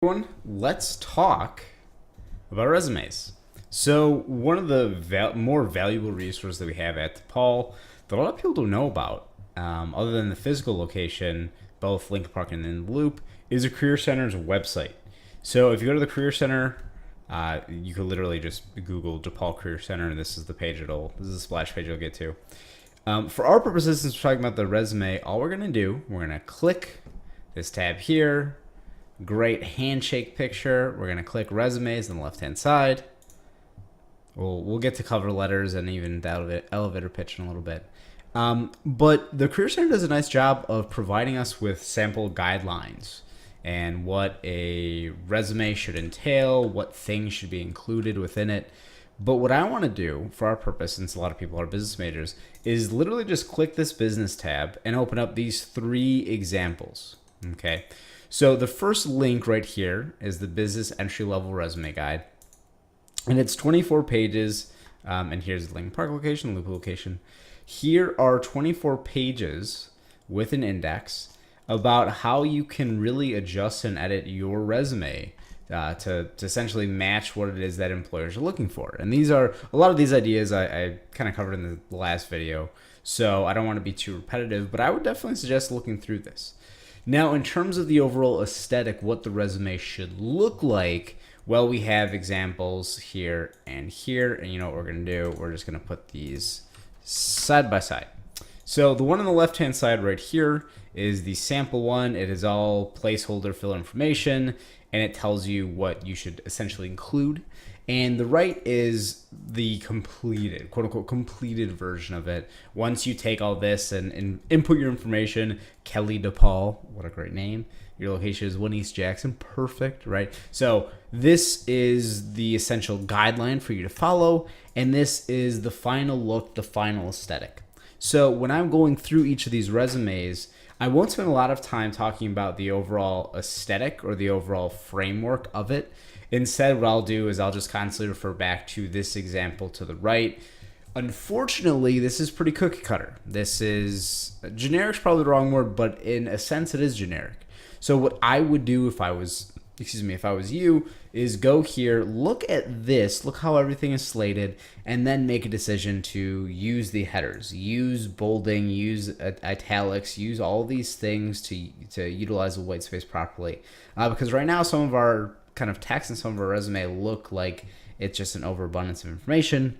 Everyone, let's talk about resumes. So one of the more valuable resources that we have at DePaul that a lot of people don't know about, other than the physical location, both Lincoln Park and in the Loop, is a Career Center's website. So if you go to the Career Center, you can literally just Google DePaul Career Center, and this is the page this is the splash page you'll get to. For our purposes, since we're talking about the resume, all we're gonna do, we're gonna click this tab here. Great handshake picture. We're gonna click resumes on the left hand side. We'll get to cover letters and even the elevator pitch in a little bit. But the Career Center does a nice job of providing us with sample guidelines and what a resume should entail, what things should be included within it. But what I want to do for our purpose, since a lot of people are business majors, is literally just click this business tab and open up these 3 examples. Okay. So the first link right here is the business entry level resume guide, and it's 24 pages. And here's the Lincoln Park location, Loop location. Here are 24 pages with an index about how you can really adjust and edit your resume to essentially match what it is that employers are looking for. And these are a lot of these ideas I kind of covered in the last video, so I don't want to be too repetitive, but I would definitely suggest looking through this. Now, in terms of the overall aesthetic, what the resume should look like, well, we have examples here, and you know what we're going to do? We're just going to put these side by side. So the one on the left-hand side right here is the sample one. It is all placeholder fill information, and it tells you what you should essentially include. And the right is the completed, quote unquote, completed version of it. Once you take all this and input your information, Kelly DePaul, what a great name. Your location is 1 East Jackson, perfect, right? So this is the essential guideline for you to follow, and this is the final look, the final aesthetic. So when I'm going through each of these resumes, I won't spend a lot of time talking about the overall aesthetic or the overall framework of it. Instead, what I'll do is I'll just constantly refer back to this example to the right. Unfortunately, this is pretty cookie cutter. This is generic is probably the wrong word, but in a sense, it is generic. So what I would do if I was you, is go here, look at this, look how everything is slated, and then make a decision to use the headers, use bolding, use italics, use all these things to utilize the white space properly. Because right now, some of our kind of text and some of our resume look like it's just an overabundance of information.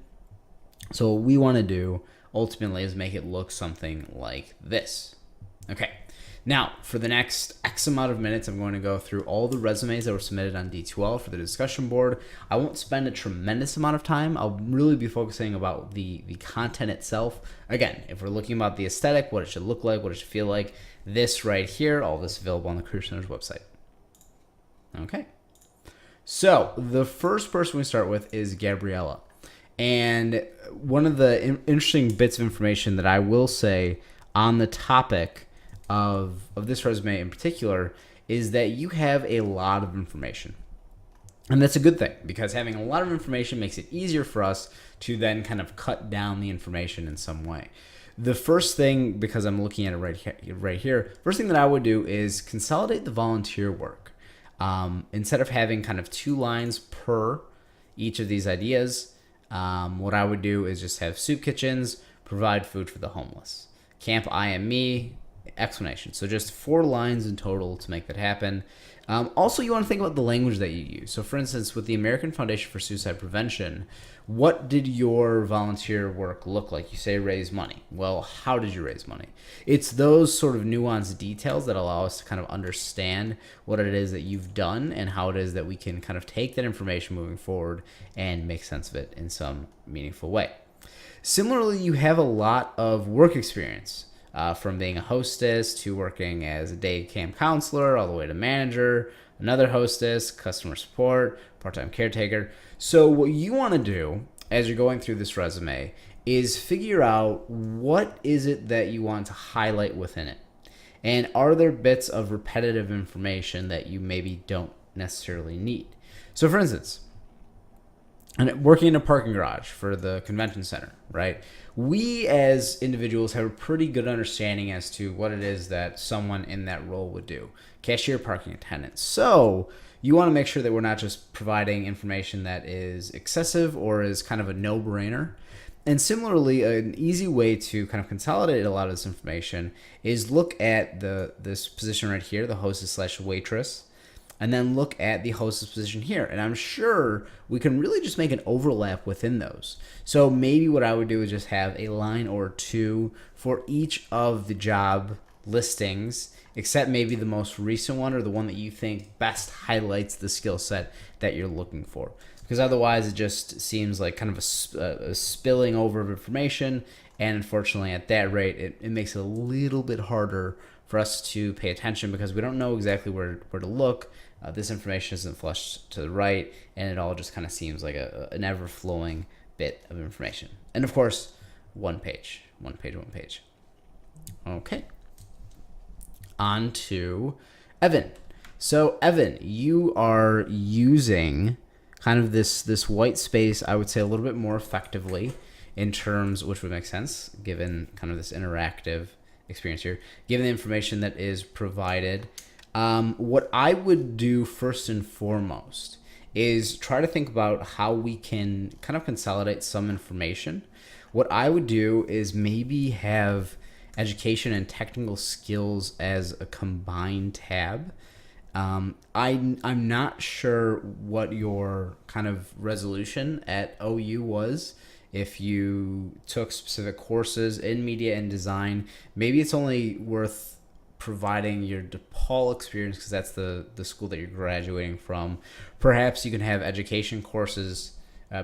So what we want to do ultimately is make it look something like this. Okay. Now, for the next X amount of minutes, I'm going to go through all the resumes that were submitted on D2L for the discussion board. I won't spend a tremendous amount of time. I'll really be focusing about the content itself. Again, if we're looking about the aesthetic, what it should look like, what it should feel like, this right here, all this available on the Career Center's website. Okay. So the first person we start with is Gabriella. And one of the interesting bits of information that I will say on the topic of this resume in particular is that you have a lot of information. And that's a good thing, because having a lot of information makes it easier for us to then kind of cut down the information in some way. The first thing, because I'm looking at it right here, first thing that I would do is consolidate the volunteer work. Instead of having kind of 2 lines per each of these ideas, what I would do is just have soup kitchens, provide food for the homeless. Camp I Am Me, explanation. So just 4 lines in total to make that happen. Also, you want to think about the language that you use. So for instance, with the American Foundation for Suicide Prevention, what did your volunteer work look like? You say raise money. Well, how did you raise money? It's those sort of nuanced details that allow us to kind of understand what it is that you've done and how it is that we can kind of take that information moving forward and make sense of it in some meaningful way. Similarly, you have a lot of work experience. From being a hostess to working as a day camp counselor, all the way to manager, another hostess, customer support, part-time caretaker. So what you want to do as you're going through this resume is figure out what is it that you want to highlight within it. And are there bits of repetitive information that you maybe don't necessarily need? So for instance, and working in a parking garage for the convention center, right? We as individuals have a pretty good understanding as to what it is that someone in that role would do. Cashier, parking attendant. So you want to make sure that we're not just providing information that is excessive or is kind of a no-brainer. And similarly, an easy way to kind of consolidate a lot of this information is look at this position right here, the hostess slash waitress, and then look at the hostess position here. And I'm sure we can really just make an overlap within those. So maybe what I would do is just have a line or two for each of the job listings, except maybe the most recent one or the one that you think best highlights the skill set that you're looking for. Because otherwise it just seems like kind of a spilling over of information. And unfortunately, at that rate, it makes it a little bit harder for us to pay attention because we don't know exactly where to look. This information isn't flushed to the right, and it all just kind of seems like an ever-flowing bit of information. And of course, one page. Okay. On to Evan. So Evan, you are using kind of this white space, I would say, a little bit more effectively in terms, which would make sense given kind of this interactive experience here, given the information that is provided. What I would do first and foremost is try to think about how we can kind of consolidate some information. What I would do is maybe have education and technical skills as a combined tab. I'm not sure what your kind of resolution at OU was. If you took specific courses in media and design, maybe it's only worth providing your DePaul experience because that's the school that you're graduating from. Perhaps you can have education courses,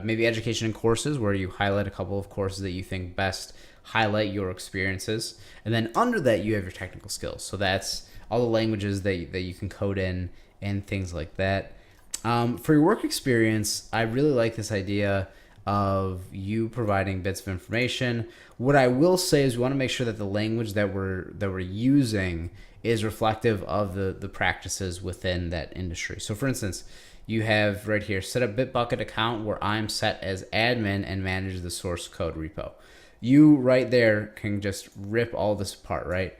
maybe education courses where you highlight a couple of courses that you think best highlight your experiences. And then under that, you have your technical skills. So that's all the languages that you can code in and things like that. For your work experience, I really like this idea of you providing bits of information. What I will say is we want to make sure that the language that we're using is reflective of the practices within that industry. So for instance, you have right here, set up Bitbucket account where I'm set as admin and manage the source code repo. You right there can just rip all this apart, right?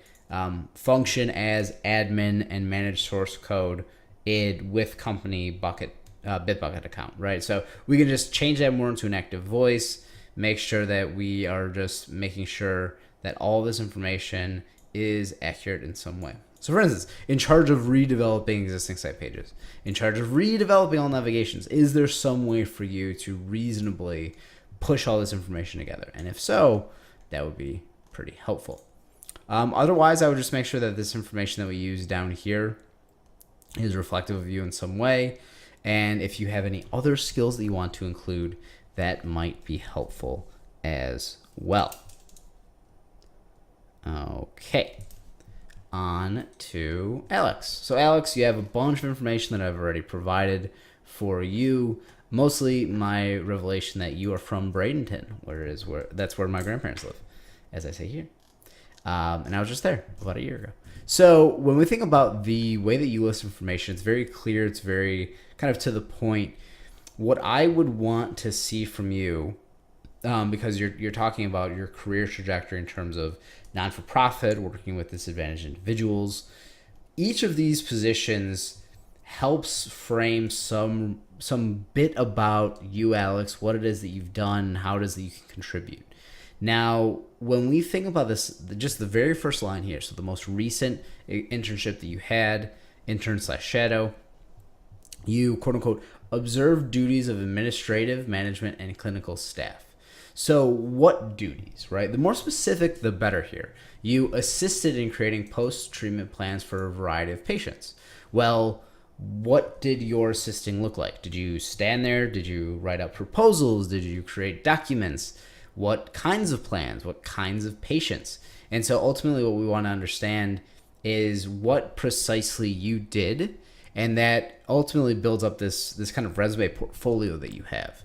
Function as admin and manage source code with company bucket Bitbucket account, right? So we can just change that more into an active voice, make sure that we are just making sure that all this information is accurate in some way. So for instance, in charge of redeveloping existing site pages, in charge of redeveloping all navigations, is there some way for you to reasonably push all this information together? And if so, that would be pretty helpful. Otherwise, I would just make sure that this information that we use down here is reflective of you in some way. And if you have any other skills that you want to include, that might be helpful as well. Okay. On to Alex. So Alex, you have a bunch of information that I've already provided for you. Mostly my revelation that you are from Bradenton, that's where my grandparents live, as I say here. And I was just there about a year ago. So when we think about the way that you list information, it's very clear. It's very kind of to the point. What I would want to see from you, because you're talking about your career trajectory in terms of non-for-profit, working with disadvantaged individuals, each of these positions helps frame some bit about you, Alex, what it is that you've done, how it is that you can contribute. Now, when we think about this, just the very first line here, so the most recent internship that you had, intern/shadow, you, quote unquote, observe duties of administrative, management, and clinical staff. So what duties, right? The more specific, the better here. You assisted in creating post-treatment plans for a variety of patients. Well, what did your assisting look like? Did you stand there? Did you write up proposals? Did you create documents? What kinds of plans? What kinds of patients? And so ultimately what we want to understand is what precisely you did, and that ultimately builds up this kind of resume portfolio that you have.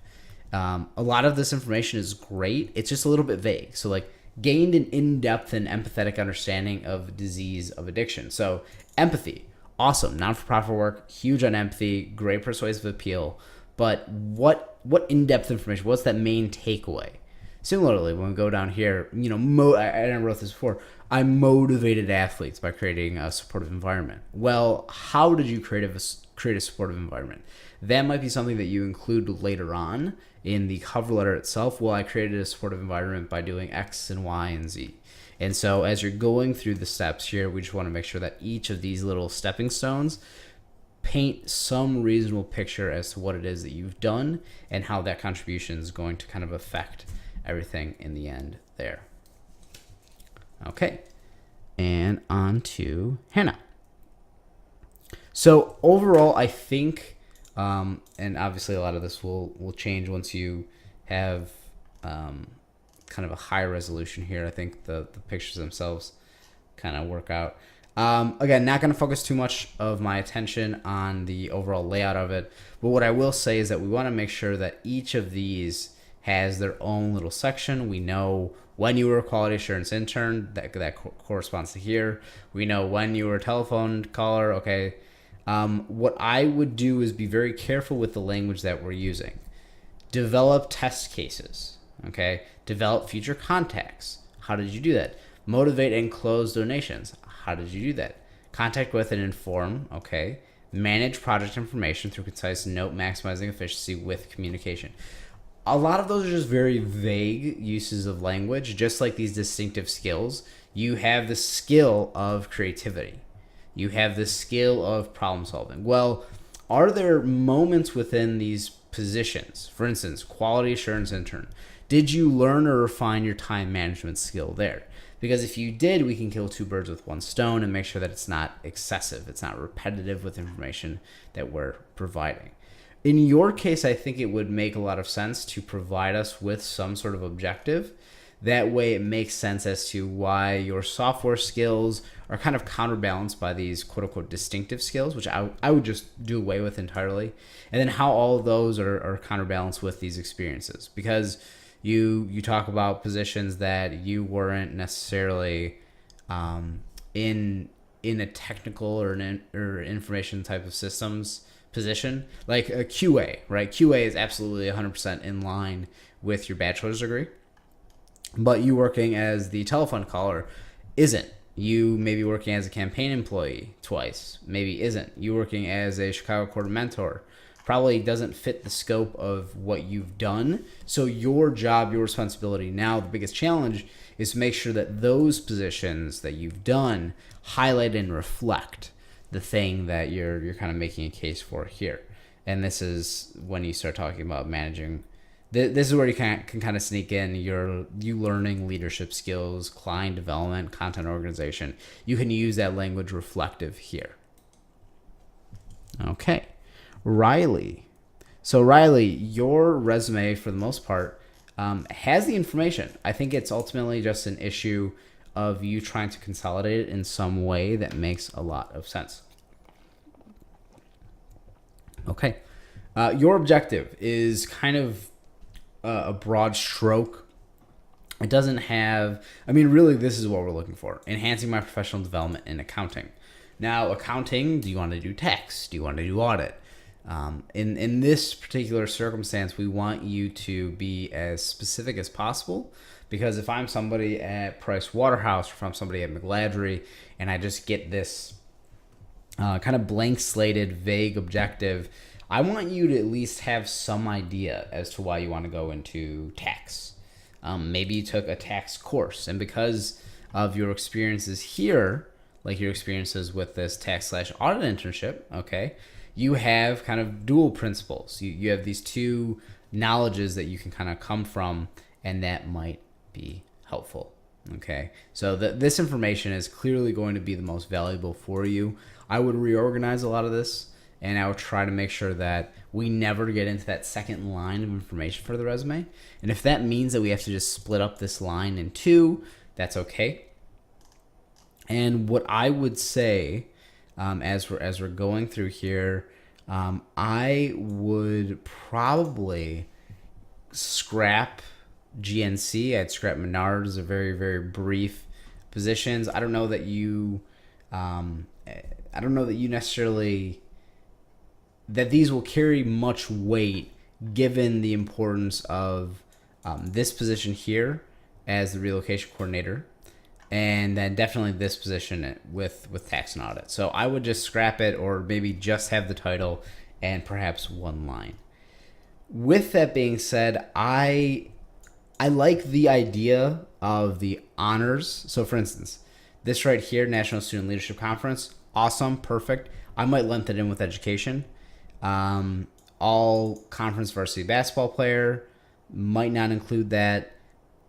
A lot of this information is great. It's just a little bit vague. So like gained an in-depth and empathetic understanding of disease of addiction. So empathy, awesome. Non-for-profit work, huge on empathy, great persuasive appeal. But what in-depth information? What's that main takeaway? Similarly, when we go down here, I wrote this before, I motivated athletes by creating a supportive environment. Well, how did you create create a supportive environment. That might be something that you include later on in the cover letter itself. Well, I created a supportive environment by doing X and Y and Z. And so as you're going through the steps here, we just want to make sure that each of these little stepping stones paint some reasonable picture as to what it is that you've done and how that contribution is going to kind of affect everything in the end there. Okay, and on to Hannah. So overall, I think, and obviously a lot of this will change once you have kind of a high resolution here. I think the pictures themselves kind of work out. Again, not going to focus too much of my attention on the overall layout of it, but what I will say is that we want to make sure that each of these has their own little section. We know when you were a quality assurance intern, that corresponds to here. We know when you were a telephone caller, okay. What I would do is be very careful with the language that we're using. Develop test cases, okay. Develop future contacts. How did you do that? Motivate and close donations. How did you do that? Contact with and inform, okay. Manage project information through concise note, maximizing efficiency with communication. A lot of those are just very vague uses of language, just like these distinctive skills. You have the skill of creativity. You have the skill of problem solving. Well, are there moments within these positions? For instance, quality assurance intern. Did you learn or refine your time management skill there? Because if you did, we can kill two birds with one stone and make sure that it's not excessive. It's not repetitive with information that we're providing. In your case, I think it would make a lot of sense to provide us with some sort of objective. That way it makes sense as to why your software skills are kind of counterbalanced by these quote unquote distinctive skills, which I would just do away with entirely. And then how all of those are counterbalanced with these experiences. Because you talk about positions that you weren't necessarily in a technical or information type of systems position, like a QA, right? QA is absolutely 100% in line with your bachelor's degree, but you working as the telephone caller isn't. You may be working as a campaign employee twice, maybe isn't. You working as a Chicago Court mentor probably doesn't fit the scope of what you've done. So your job, your responsibility now, the biggest challenge is to make sure that those positions that you've done highlight and reflect the thing that you're kind of making a case for here. And this is when you start talking about managing. This is where you can kind of sneak in you learning leadership skills, client development, content organization. You can use that language reflective here. Okay. Riley. So Riley, your resume for the most part has the information. I think it's ultimately just an issue of you trying to consolidate it in some way that makes a lot of sense. Okay. Your objective is kind of a broad stroke. It doesn't have, really this is what we're looking for. Enhancing my professional development in accounting. Now, accounting, do you want to do tax? Do you want to do audit? In this particular circumstance, we want you to be as specific as possible, because if I'm somebody at Price Waterhouse or if I'm somebody at McGladrey and I just get this kind of blank slated vague objective, I want you to at least have some idea as to why you want to go into tax. Maybe you took a tax course, and because of your experiences here, like your experiences with this tax/audit internship, okay, you have kind of dual principles. You have these two knowledges that you can kind of come from, and that might be helpful. Okay, so this information is clearly going to be the most valuable for you. I would reorganize a lot of this, and I would try to make sure that we never get into that second line of information for the resume. And if that means that we have to just split up this line in two, that's okay. And what I would say, as we're going through here, I would probably scrap GNC. I'd scrap Menards. Are very, very brief positions. I don't know that you necessarily that these will carry much weight given the importance of this position here as the relocation coordinator. and then definitely this position with tax and audit. So I would just scrap it, or maybe just have the title and perhaps one line. With that being said, I like the idea of the honors. So for instance, this right here, National Student Leadership Conference, awesome, perfect. I might lump it in with education. All conference varsity basketball player, might not include that.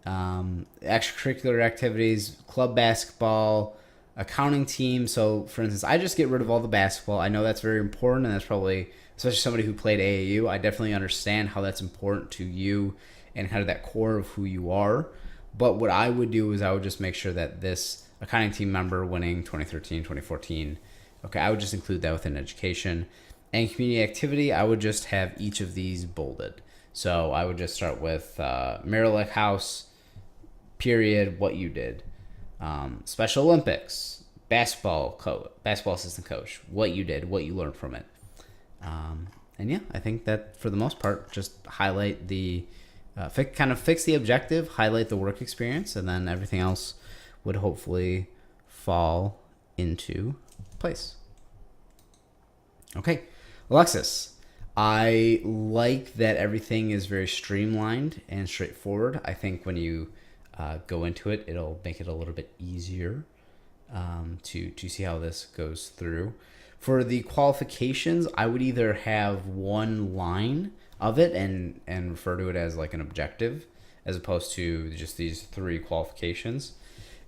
Extracurricular activities, club basketball, accounting team. So for instance, I just get rid of all the basketball. I know that's very important, and that's probably, especially somebody who played AAU, I definitely understand how that's important to you and kind of that core of who you are. But what I would do is I would just make sure that this accounting team member winning 2013, 2014, okay, I would just include that within education. And community activity, I would just have each of these bolded. So I would just start with Mirror House, period, what you did. Special Olympics, basketball assistant coach, what you did, what you learned from it. And yeah, I think that for the most part, just highlight the, fix the objective, highlight the work experience, and then everything else would hopefully fall into place. Okay, Alexis, I like that everything is very streamlined and straightforward. I think when you go into it, it'll make it a little bit easier to see how this goes through. For the qualifications, I would either have one line of it and refer to it as like an objective, as opposed to just these 3 qualifications.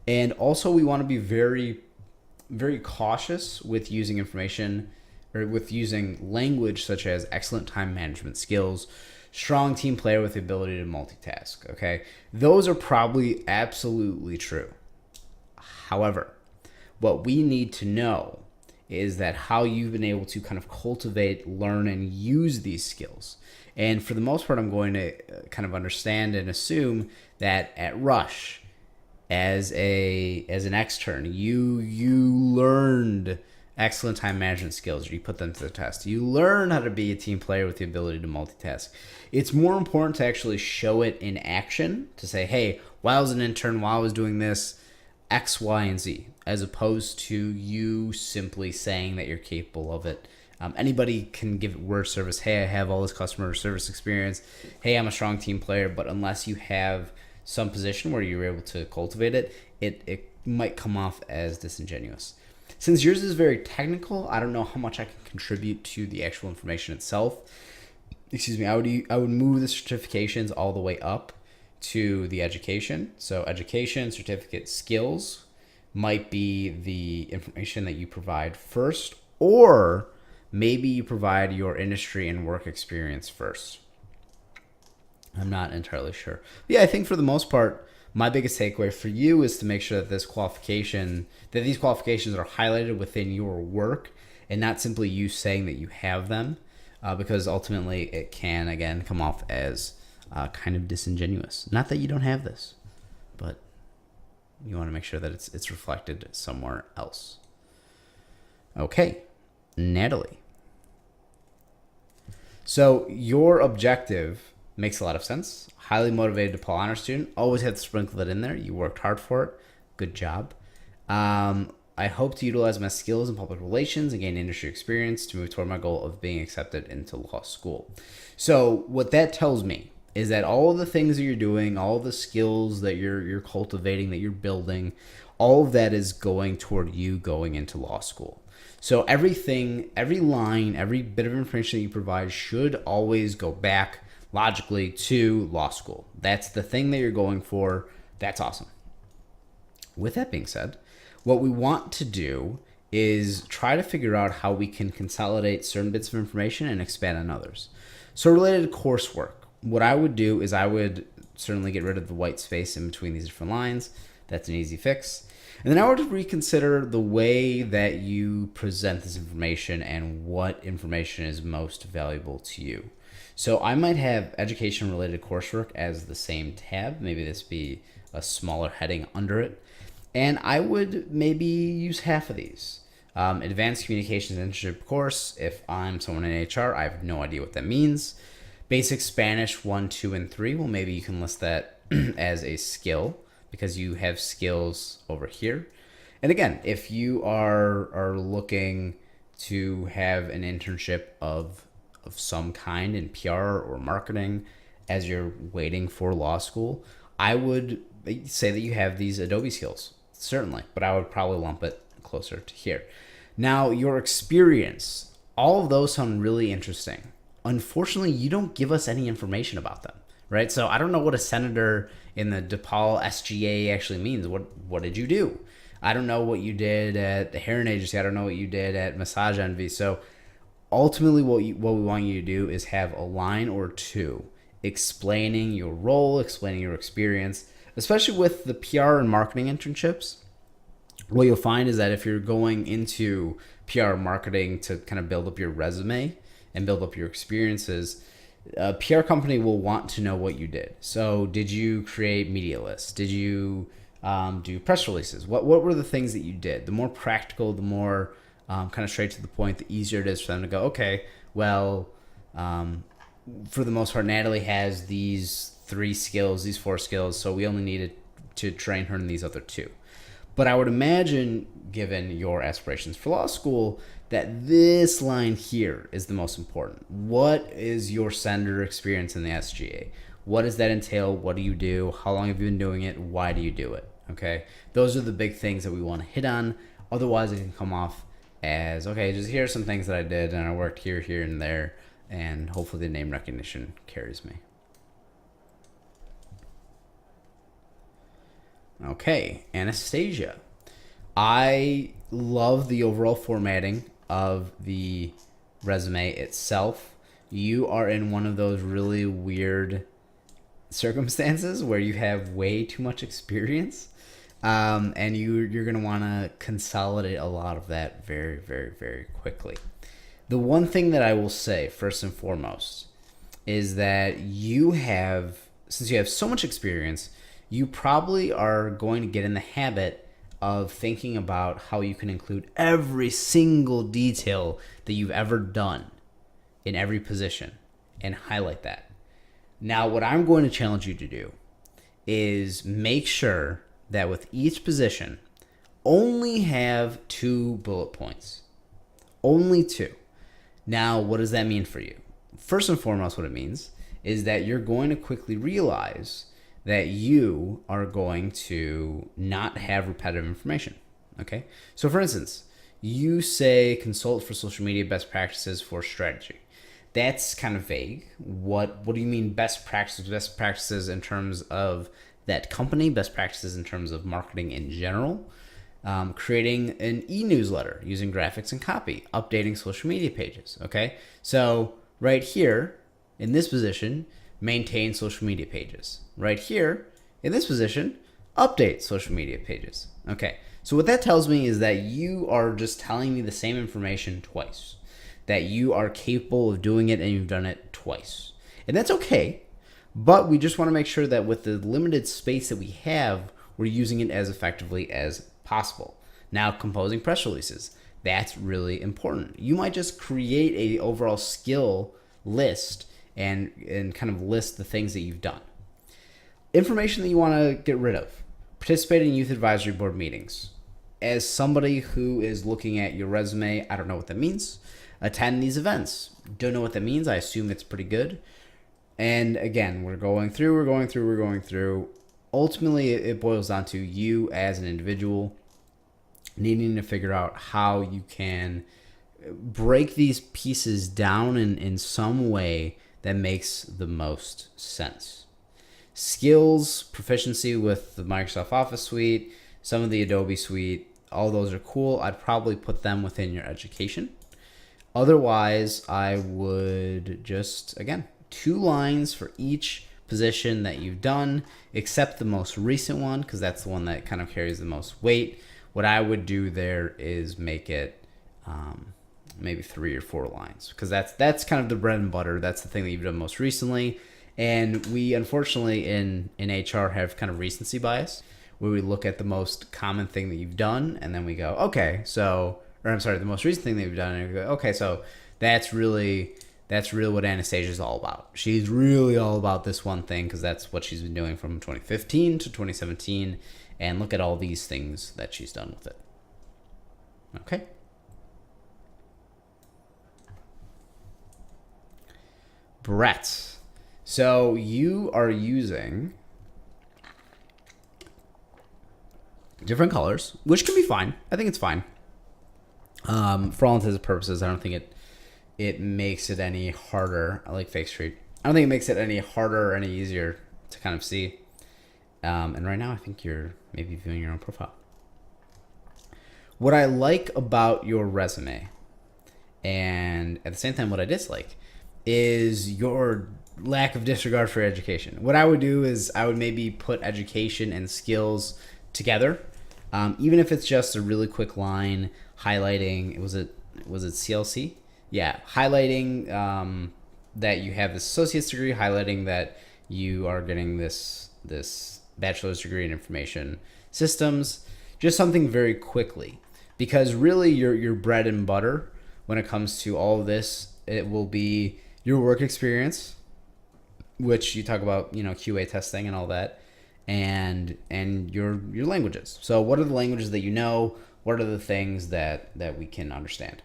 And also, we want to be very, very cautious with using information, or with using language such as excellent time management skills, strong team player with the ability to multitask. Okay, those are probably absolutely true. However, what we need to know is that how you've been able to kind of cultivate, learn, and use these skills. And for the most part, I'm going to kind of understand and assume that at Rush, as an extern, you learned excellent time management skills. You put them to the test. You learn how to be a team player with the ability to multitask. It's more important to actually show it in action, to say, hey, while I was an intern, while I was doing this, X, Y, and Z, as opposed to you simply saying that you're capable of it. Anybody can give word service. Hey, I have all this customer service experience. Hey, I'm a strong team player. But unless you have some position where you're able to cultivate it, it might come off as disingenuous. Since yours is very technical, I don't know how much I can contribute to the actual information itself. Excuse me. I would move the certifications all the way up to the education. So education, certificate, skills might be the information that you provide first, or maybe you provide your industry and work experience first. I'm not entirely sure. But yeah, I think for the most part, my biggest takeaway for you is to make sure that these qualifications are highlighted within your work, and not simply you saying that you have them, because ultimately it can, again, come off as kind of disingenuous. Not that you don't have this, but you want to make sure that it's reflected somewhere else. Okay, Natalie. So your objective makes a lot of sense. Highly motivated DePaul honor student. Always had to sprinkle it in there. You worked hard for it. Good job. I hope to utilize my skills in public relations and gain industry experience to move toward my goal of being accepted into law school. So what that tells me is that all of the things that you're doing, all of the skills that you're cultivating, that you're building, all of that is going toward you going into law school. So everything, every line, every bit of information that you provide should always go back logically to law school. That's the thing that you're going for. That's awesome. With that being said, what we want to do is try to figure out how we can consolidate certain bits of information and expand on others. So related to coursework, what I would do is I would certainly get rid of the white space in between these different lines. That's an easy fix. And then I would reconsider the way that you present this information and what information is most valuable to you. So I might have education-related coursework as the same tab. Maybe this be a smaller heading under it. And I would maybe use half of these. Advanced Communications Internship course. If I'm someone in HR, I have no idea what that means. Basic Spanish 1, 2, and 3. Well, maybe you can list that as a skill, because you have skills over here. And again, if you are looking to have an internship of some kind in PR or marketing as you're waiting for law school, I would say that you have these Adobe skills, certainly, but I would probably lump it closer to here. Now, your experience, all of those sound really interesting. Unfortunately, you don't give us any information about them, right? So I don't know what a senator in the DePaul SGA actually means. What did you do? I don't know what you did at the Heron Agency. I don't know what you did at Massage Envy. So ultimately, what we want you to do is have a line or two explaining your role, explaining your experience, especially with the PR and marketing internships. What you'll find is that if you're going into PR marketing to kind of build up your resume and build up your experiences, a PR company will want to know what you did. So did you create media lists? Did you do press releases? What were the things that you did? The more practical, the more kind of straight to the point, the easier it is for them to go, okay, well, for the most part, Natalie has these 3 skills, these 4 skills, so we only needed to train her in these other 2. But I would imagine, given your aspirations for law school, that this line here is the most important. What is your senator experience in the SGA? What does that entail? What do you do? How long have you been doing it? Why do you do it? Okay, those are the big things that we want to hit on. Otherwise, it can come off as, okay, just here are some things that I did, and I worked here, here, and there, and hopefully the name recognition carries me. Okay, Anastasia. I love the overall formatting of the resume itself. You are in one of those really weird circumstances where you have way too much experience, and you're going to want to consolidate a lot of that very, very, very quickly. The one thing that I will say, first and foremost, is that since you have so much experience, you probably are going to get in the habit of thinking about how you can include every single detail that you've ever done in every position and highlight that. Now, what I'm going to challenge you to do is make sure that with each position, only have 2 bullet points. Only 2. Now, what does that mean for you? First and foremost, what it means is that you're going to quickly realize that you are going to not have repetitive information. Okay? So for instance, you say consult for social media best practices for strategy. That's kind of vague. What do you mean best practices? Best practices in terms of that company, best practices in terms of marketing in general, creating an e-newsletter using graphics and copy, updating social media pages. Okay? So right here in this position, maintain social media pages. Right here, in this position, update social media pages. Okay, so what that tells me is that you are just telling me the same information twice. That you are capable of doing it and you've done it twice. And that's okay, but we just want to make sure that with the limited space that we have, we're using it as effectively as possible. Now, composing press releases, that's really important. You might just create a overall skill list and kind of list the things that you've done. Information that you want to get rid of. Participate in youth advisory board meetings. As somebody who is looking at your resume, I don't know what that means. Attend these events. Don't know what that means. I assume it's pretty good. And again, we're going through. Ultimately, it boils down to you as an individual needing to figure out how you can break these pieces down in some way that makes the most sense. Skills, proficiency with the Microsoft Office suite, some of the Adobe suite, all those are cool. I'd probably put them within your education. Otherwise, I would just, again, 2 lines for each position that you've done, except the most recent one, because that's the one that kind of carries the most weight. What I would do there is make it maybe 3 or 4 lines, because that's kind of the bread and butter. That's the thing that you've done most recently. And we, unfortunately, in HR have kind of recency bias, where we look at the most common thing that you've done, and then we go, okay, so, or I'm sorry, the most recent thing that you've done, and we go, okay, so that's That's really what Anastasia is all about. She's really all about this one thing because that's what she's been doing from 2015 to 2017. And look at all these things that she's done with it. Okay. Brett. So you are using different colors, which can be fine. I think it's fine. For all intents and purposes, I don't think it makes it any harder. I like Fake Street. I don't think it makes it any harder or any easier to kind of see. And right now, I think you're maybe viewing your own profile. What I like about your resume, and at the same time what I dislike, is your lack of disregard for education. What I would do is I would maybe put education and skills together, even if it's just a really quick line highlighting. Was it CLC? Yeah, highlighting that you have this associate's degree, highlighting that you are getting this bachelor's degree in information systems, just something very quickly, because really your bread and butter when it comes to all of this, it will be your work experience, which you talk about, QA testing and all that, and your languages. So what are the languages that you know? What are the things that we can understand?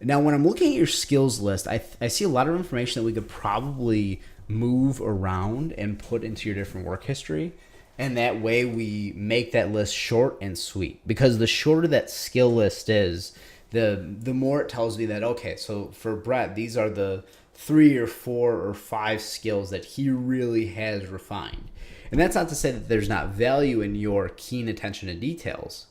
Now, when I'm looking at your skills list, I see a lot of information that we could probably move around and put into your different work history. And that way we make that list short and sweet. Because the shorter that skill list is, the more it tells me that, okay, so for Brett, these are the 3 or 4 or 5 skills that he really has refined. And that's not to say that there's not value in your keen attention to details.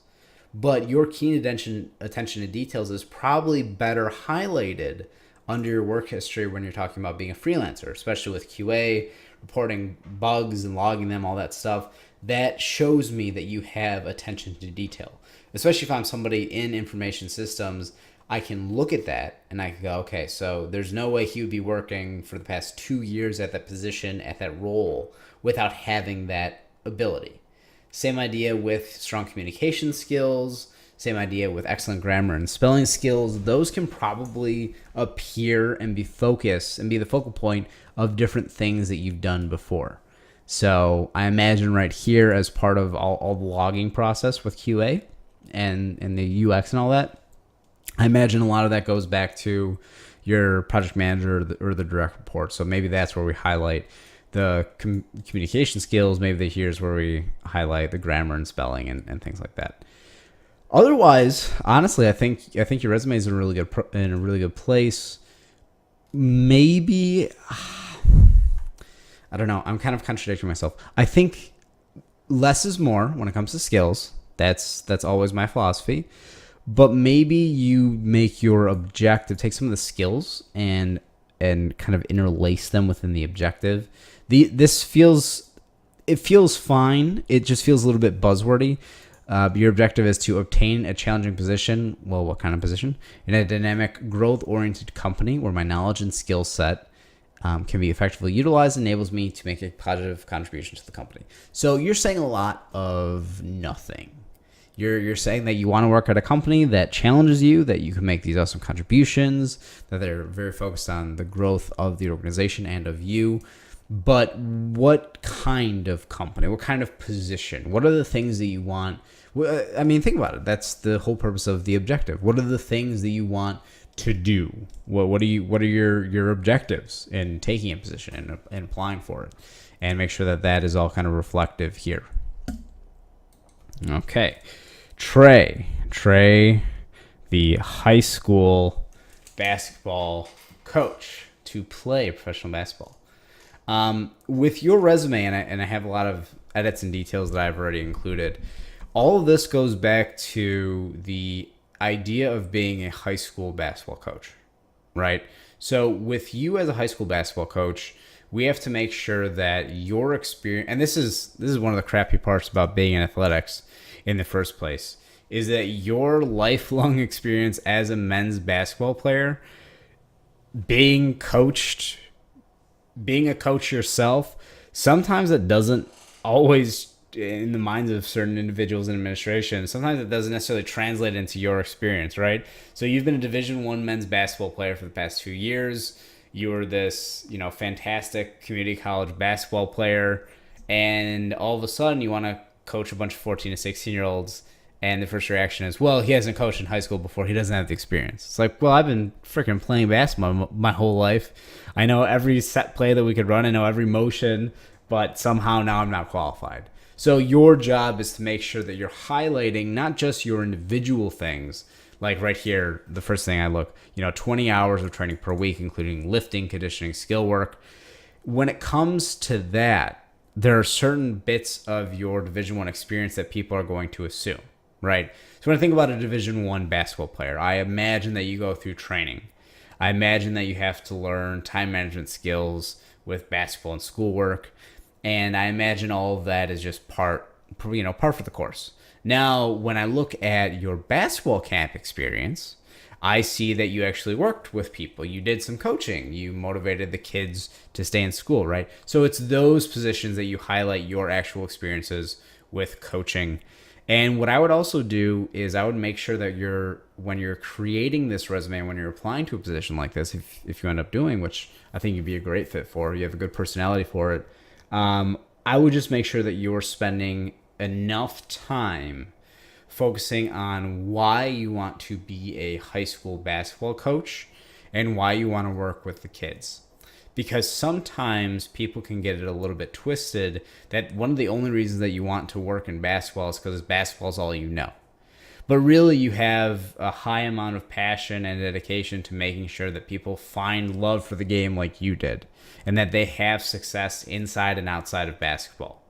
But your keen attention to details is probably better highlighted under your work history when you're talking about being a freelancer, especially with QA, reporting bugs and logging them, all that stuff. That shows me that you have attention to detail. Especially if I'm somebody in information systems, I can look at that and I can go, okay, so there's no way he would be working for the past 2 years at that position, at that role, without having that ability. Same idea with strong communication skills, same idea with excellent grammar and spelling skills. Those can probably appear and be focused and be the focal point of different things that you've done before. So I imagine right here, as part of all the logging process with QA and the UX and all that, I imagine a lot of that goes back to your project manager or the direct report. So maybe that's where we highlight the communication skills. Maybe here's where we highlight the grammar and spelling and things like that. Otherwise, honestly, I think your resume is in a really good place. Maybe I don't know. I'm kind of contradicting myself. I think less is more when it comes to skills. That's always my philosophy. But maybe you make your objective, take some of the skills and kind of interlace them within the objective. It feels fine. It just feels a little bit buzzwordy. Your objective is to obtain a challenging position. Well, what kind of position? In a dynamic, growth-oriented company where my knowledge and skill set can be effectively utilized, enables me to make a positive contribution to the company. So you're saying a lot of nothing. You're saying that you want to work at a company that challenges you, that you can make these awesome contributions, that they're very focused on the growth of the organization and of you. But what kind of company? What kind of position? What are the things that you want? I mean, think about it. That's the whole purpose of the objective. What are the things that you want to do? What are your objectives in taking a position and applying for it? And make sure that is all kind of reflective here. Okay. Trey, the high school basketball coach to play professional basketball. With your resume, and I have a lot of edits and details that I've already included, all of this goes back to the idea of being a high school basketball coach, right? So with you as a high school basketball coach, we have to make sure that your experience, and this is one of the crappy parts about being in athletics in the first place, is that your lifelong experience as a men's basketball player, being a coach yourself, sometimes it doesn't always, in the minds of certain individuals in administration, sometimes it doesn't necessarily translate into your experience, right? So you've been a Division I men's basketball player for the past 2 years. you were this, fantastic community college basketball player, and all of a sudden you want to coach a bunch of 14 to 16-year-olds, and the first reaction is, well, he hasn't coached in high school before. He doesn't have the experience. It's like, well, I've been freaking playing basketball my whole life. I know every set play that we could run. I know every motion, but somehow now I'm not qualified. So your job is to make sure that you're highlighting not just your individual things, like right here, the first thing I look, 20 hours of training per week, including lifting, conditioning, skill work. When it comes to that, there are certain bits of your Division I experience that people are going to assume, right? So when I think about a Division I basketball player, I imagine that you go through training. I imagine that you have to learn time management skills with basketball and schoolwork. And I imagine all of that is just par for the course. Now, when I look at your basketball camp experience, I see that you actually worked with people. You did some coaching. You motivated the kids to stay in school, right? So it's those positions that you highlight your actual experiences with coaching. And what I would also do is I would make sure that when you're creating this resume, when you're applying to a position like this, if you end up doing, which I think you'd be a great fit for, you have a good personality for it, I would just make sure that you're spending enough time focusing on why you want to be a high school basketball coach and why you want to work with the kids. Because sometimes people can get it a little bit twisted that one of the only reasons that you want to work in basketball is because basketball is all you know. But really, you have a high amount of passion and dedication to making sure that people find love for the game like you did, and that they have success inside and outside of basketball.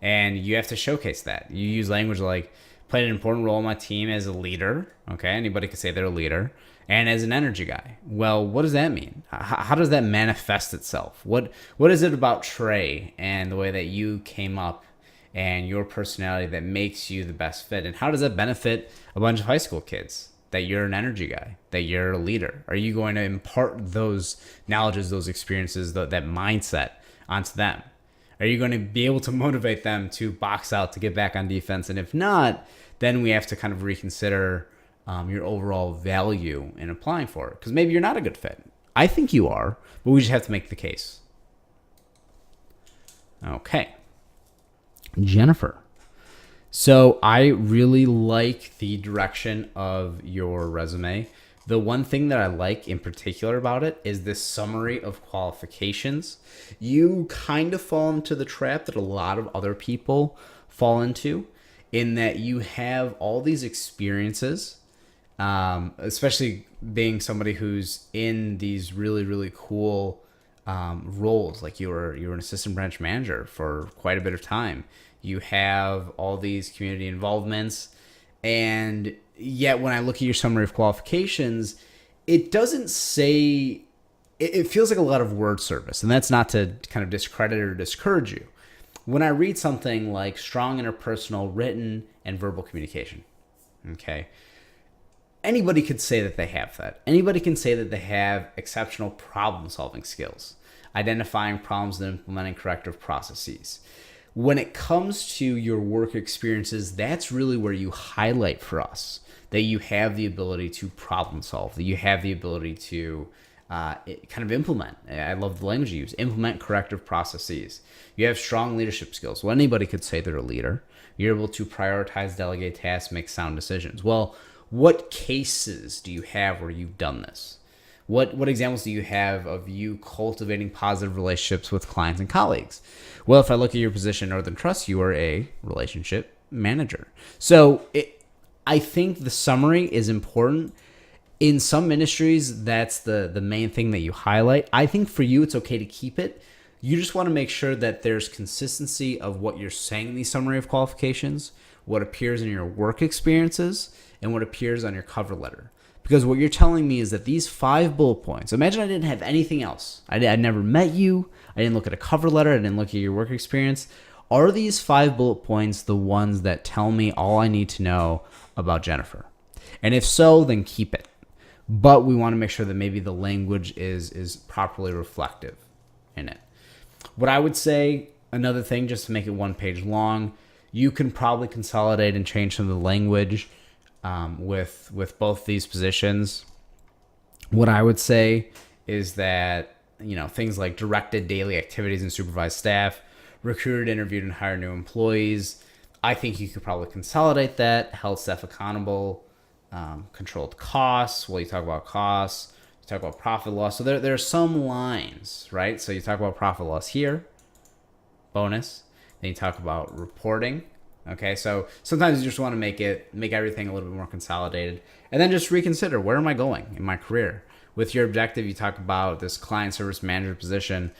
And you have to showcase that. You use language like, played an important role on my team as a leader. Okay, anybody could say they're a leader. And as an energy guy. Well, what does that mean? How does that manifest itself? What is it about Trey and the way that you came up and your personality that makes you the best fit? And how does that benefit a bunch of high school kids? That you're an energy guy, that you're a leader? Are you going to impart those knowledges, those experiences, that mindset onto them? Are you going to be able to motivate them to box out, to get back on defense? And if not, then we have to kind of reconsider your overall value in applying for it. Because maybe you're not a good fit. I think you are, but we just have to make the case. Okay. Jennifer. So I really like the direction of your resume. The one thing that I like in particular about it is this summary of qualifications. You kind of fall into the trap that a lot of other people fall into, in that you have all these experiences, especially being somebody who's in these really, really cool roles. Like you were an assistant branch manager for quite a bit of time. You have all these community involvements, and yet when I look at your summary of qualifications, it doesn't say, it feels like a lot of word service. And that's not to kind of discredit or discourage you. When I read something like strong interpersonal, written, and verbal communication, okay, anybody could say that they have that. Anybody can say that they have exceptional problem-solving skills, identifying problems and implementing corrective processes. When it comes to your work experiences, that's really where you highlight for us that you have the ability to problem solve, that you have the ability to kind of implement. I love the language you use. Implement corrective processes. You have strong leadership skills. Well, anybody could say they're a leader. You're able to prioritize, delegate tasks, make sound decisions. Well, what cases do you have where you've done this? What examples do you have of you cultivating positive relationships with clients and colleagues? Well, if I look at your position in Northern Trust, you are a relationship manager. So I think the summary is important. In some ministries, that's the main thing that you highlight. I think for you, it's okay to keep it. You just want to make sure that there's consistency of what you're saying in the summary of qualifications, what appears in your work experiences, and what appears on your cover letter. Because what you're telling me is that these 5 bullet points, imagine I didn't have anything else. I'd never met you. I didn't look at a cover letter. I didn't look at your work experience. Are these 5 bullet points the ones that tell me all I need to know about Jennifer? And if so, then keep it. But we want to make sure that maybe the language is properly reflective in it. What I would say, another thing, just to make it 1 page long, you can probably consolidate and change some of the language with both these positions. What I would say is that things like directed daily activities and supervised staff, recruited, interviewed, and hired new employees. I think you could probably consolidate that, held staff accountable, controlled costs. Well, you talk about costs, you talk about profit loss. So there are some lines, right? So you talk about profit loss here, bonus. Then you talk about reporting. Okay, so sometimes you just want to make everything a little bit more consolidated, and then just reconsider, where am I going in my career? With your objective, you talk about this client service manager position.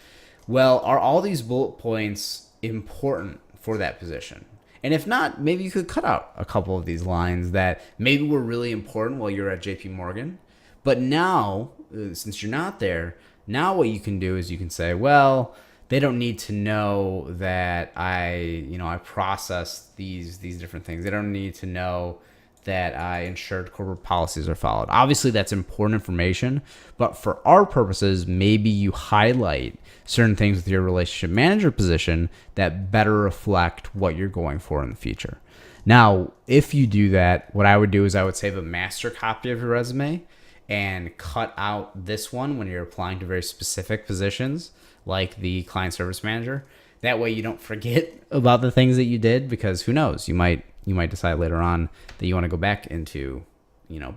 Well, are all these bullet points important for that position? And if not, maybe you could cut out a couple of these lines that maybe were really important while you're at JP Morgan. But now, since you're not there, now what you can do is you can say, well, they don't need to know that I process these different things. They don't need to know that I ensured corporate policies are followed. Obviously, that's important information, but for our purposes, maybe you highlight certain things with your relationship manager position that better reflect what you're going for in the future. Now, if you do that, what I would do is I would save a master copy of your resume and cut out this one when you're applying to very specific positions like the client service manager. That way you don't forget about the things that you did, because who knows, you might decide later on that you want to go back into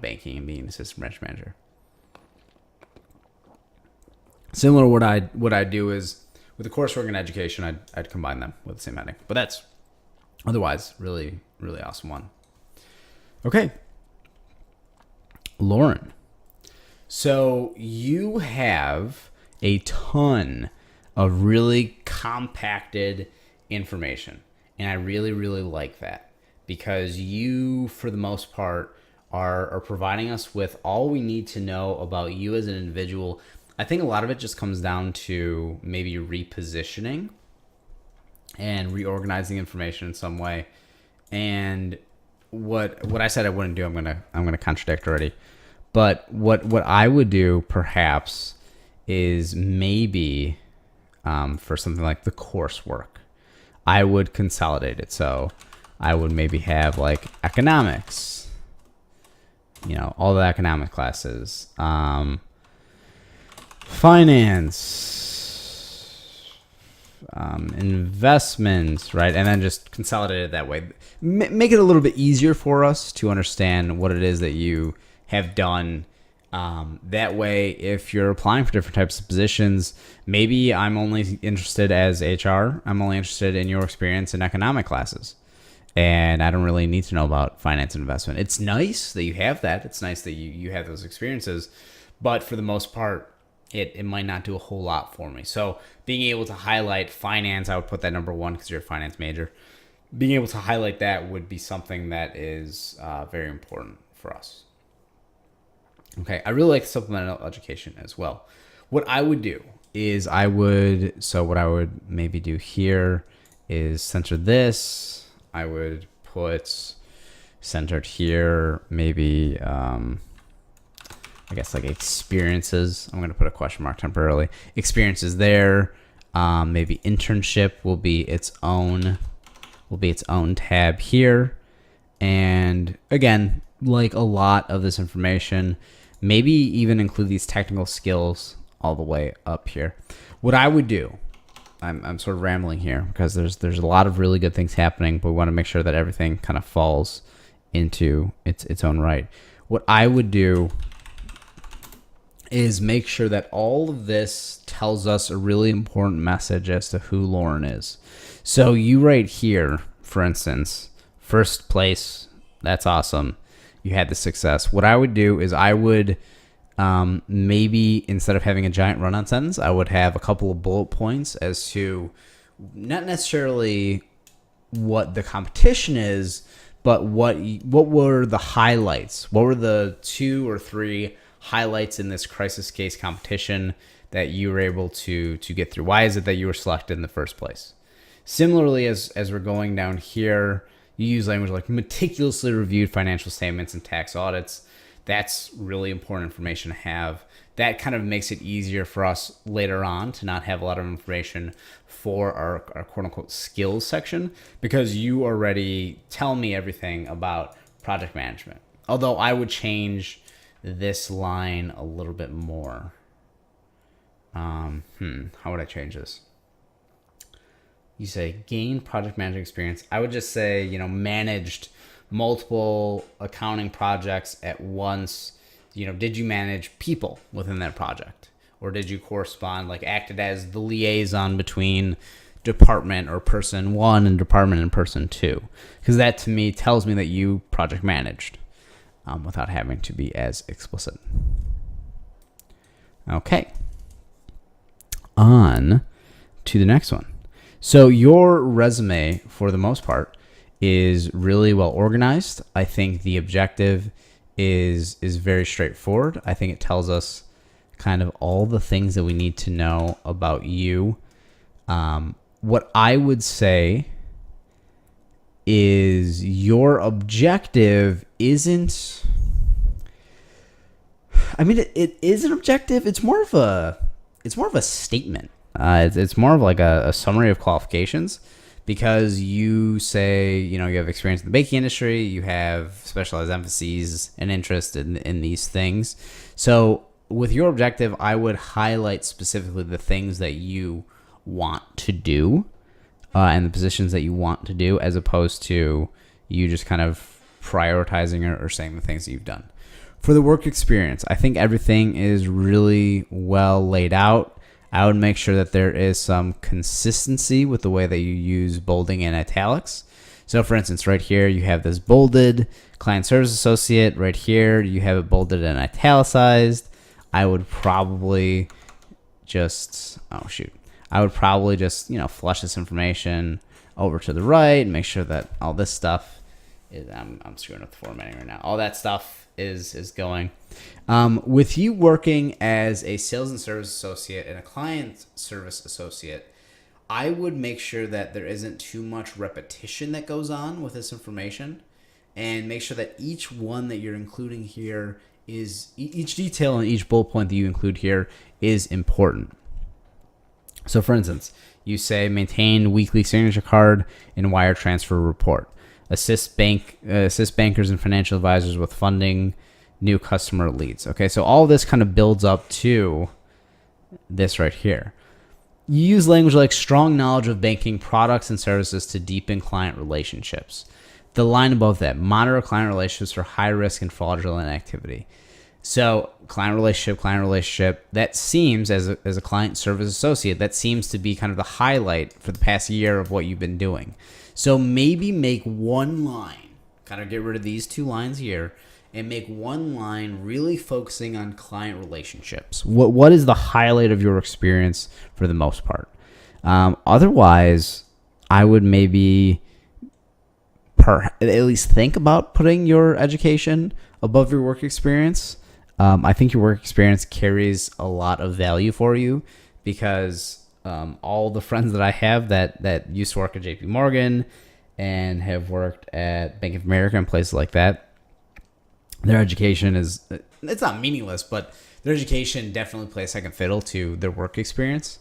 banking and being an assistant branch manager. Similar, what I do is with the coursework and education, I'd combine them with the same heading. But that's otherwise really, really awesome one. Okay, Lauren. So you have a ton of really compacted information, and I really, really like that, because you, for the most part, are providing us with all we need to know about you as an individual. I think a lot of it just comes down to maybe repositioning and reorganizing information in some way. And what I said I wouldn't do, I'm gonna contradict already. But what I would do perhaps is maybe for something like the coursework, I would consolidate it. So I would maybe have like economics, all the economic classes, finance, investments, right? And then just consolidate it that way. Make it a little bit easier for us to understand what it is that you have done. That way, if you're applying for different types of positions, maybe I'm only interested as HR. I'm only interested in your experience in economic classes, and I don't really need to know about finance and investment. It's nice that you have that. It's nice that you have those experiences, but for the most part, it might not do a whole lot for me. So being able to highlight finance, I would put that number one because you're a finance major. Being able to highlight that would be something that is very important for us. Okay, I really like supplemental education as well. What I would do is what I would maybe do here is center this. I would put centered here, maybe, I guess like experiences. I'm going to put a question mark temporarily. Experiences there. Maybe internship will be its own tab here. And again, like a lot of this information, maybe even include these technical skills all the way up here. What I would do, I'm sort of rambling here because there's a lot of really good things happening, but we want to make sure that everything kind of falls into its own right. What I would do is make sure that all of this tells us a really important message as to who Lauren is. So you right here, for instance, first place, that's awesome. You had the success. What I would do is I would maybe instead of having a giant run-on sentence, I would have a couple of bullet points as to not necessarily what the competition is, but what were the highlights? What were the 2 or 3 highlights in this crisis case competition that you were able to get through? Why is it that you were selected in the first place? Similarly, as we're going down here, you use language like meticulously reviewed financial statements and tax audits. That's really important information to have. That kind of makes it easier for us later on to not have a lot of information for our quote unquote skills section, because you already tell me everything about project management. Although I would change this line a little bit more. How would I change this? You say gain project management experience. I would just say, managed multiple accounting projects at once. Did you manage people within that project? Or did you correspond, like acted as the liaison between department or person one and department and person two? Because that to me tells me that you project managed without having to be as explicit. Okay. On to the next one. So your resume, for the most part, is really well organized. I think the objective is very straightforward. I think it tells us kind of all the things that we need to know about you. What I would say is your objective isn't... I mean, it is an objective. It's more of a statement. It's more of like a summary of qualifications, because you say, you have experience in the baking industry, you have specialized emphases and interest in these things. So with your objective, I would highlight specifically the things that you want to do and the positions that you want to do, as opposed to you just kind of prioritizing or saying the things that you've done. For the work experience, I think everything is really well laid out. I would make sure that there is some consistency with the way that you use bolding and italics. So for instance, right here, you have this bolded client service associate. Right here, you have it bolded and italicized. I would probably just, flush this information over to the right and make sure that all this stuff is, I'm screwing up the formatting right now. All that stuff is going. With you working as a sales and service associate and a client service associate, I would make sure that there isn't too much repetition that goes on with this information, and make sure that each one that you're including here is, each detail and each bullet point that you include here is important. So for instance, you say maintain weekly signature card and wire transfer report. Assist bankers and financial advisors with funding new customer leads. Okay, so all this kind of builds up to this right here. You use language like strong knowledge of banking products and services to deepen client relationships. The line above that, monitor client relationships for high risk and fraudulent activity. So client relationship, that seems, as a client service associate, that seems to be kind of the highlight for the past year of what you've been doing. So maybe make one line, kind of get rid of these two lines here, and make one line really focusing on client relationships. What is the highlight of your experience for the most part? Otherwise, I would maybe at least think about putting your education above your work experience. I think your work experience carries a lot of value for you, because all the friends that I have that used to work at JP Morgan and have worked at Bank of America and places like that, their education it's not meaningless, but their education definitely plays second fiddle to their work experience.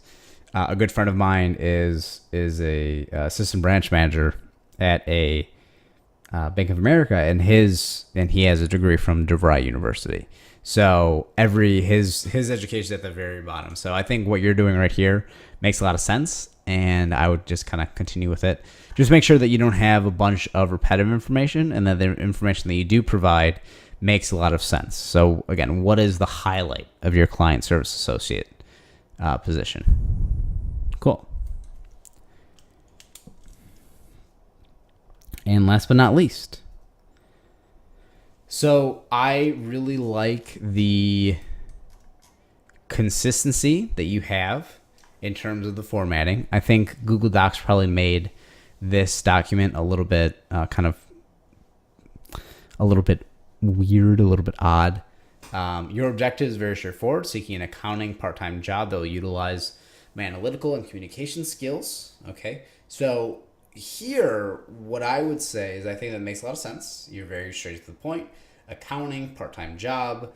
A good friend of mine is a assistant branch manager at a Bank of America, and he has a degree from DeVry University. So his education is at the very bottom. So I think what you're doing right here makes a lot of sense, and I would just kind of continue with it. Just make sure that you don't have a bunch of repetitive information, and that the information that you do provide makes a lot of sense. So again, what is the highlight of your client service associate position? Cool. And last but not least, so I really like the consistency that you have in terms of the formatting. I think Google Docs probably made this document a little bit weird, a little bit odd. Your objective is very straightforward: seeking an accounting part-time job that will utilize my analytical and communication skills. Okay, so here, what I would say is I think that makes a lot of sense. You're very straight to the point. Accounting, part-time job,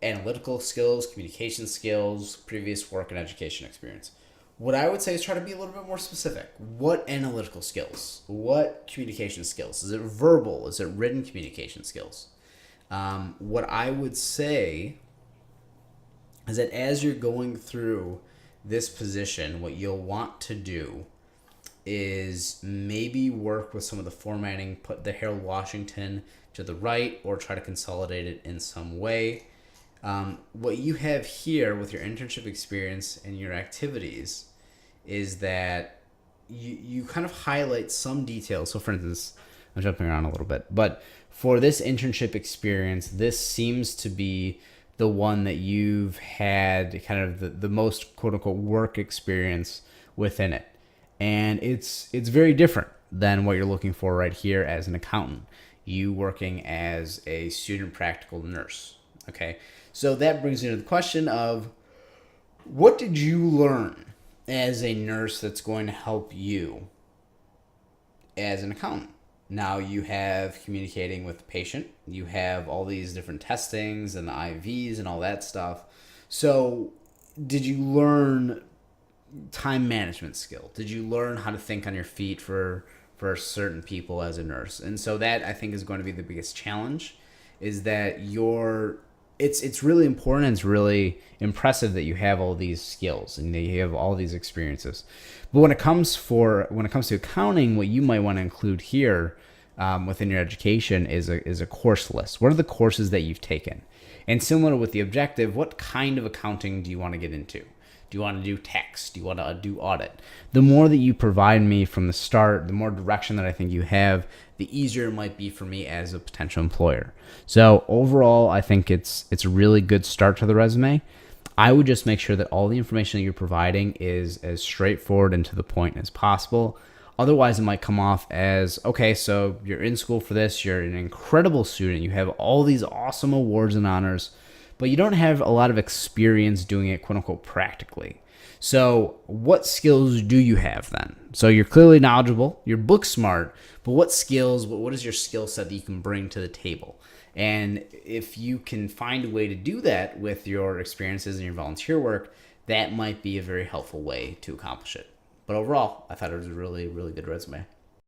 analytical skills, communication skills, previous work and education experience. What I would say is try to be a little bit more specific. What analytical skills? What communication skills? Is it verbal? Is it written communication skills? What I would say is that as you're going through this position, what you'll want to do is maybe work with some of the formatting, put the Harold Washington to the right, or try to consolidate it in some way. What you have here with your internship experience and your activities is that you kind of highlight some details. So for instance, I'm jumping around a little bit, but for this internship experience, this seems to be the one that you've had kind of the most quote unquote work experience within it. And it's very different than what you're looking for right here as an accountant. You working as a student practical nurse. Okay. So that brings me to the question of what did you learn as a nurse that's going to help you as an accountant? Now you have communicating with the patient. You have all these different testings and the IVs and all that stuff. So did you learn time management skill? Did you learn how to think on your feet for certain people as a nurse? And so that I think is going to be the biggest challenge, is that it's really important and it's really impressive that you have all these skills and that you have all these experiences. But when it comes to accounting, what you might want to include here within your education is a course list. What are the courses that you've taken? And similar with the objective, what kind of accounting do you want to get into? Do you want to do tax? Do you want to do audit? The more that you provide me from the start, the more direction that I think you have, the easier it might be for me as a potential employer. So overall, I think it's a really good start to the resume. I would just make sure that all the information that you're providing is as straightforward and to the point as possible. Otherwise, it might come off as, okay, so you're in school for this, you're an incredible student, you have all these awesome awards and honors, but you don't have a lot of experience doing it, quote unquote, practically. So what skills do you have then? So you're clearly knowledgeable, you're book smart, but what skills, what is your skill set that you can bring to the table? And if you can find a way to do that with your experiences and your volunteer work, that might be a very helpful way to accomplish it. But overall, I thought it was a really, really good resume.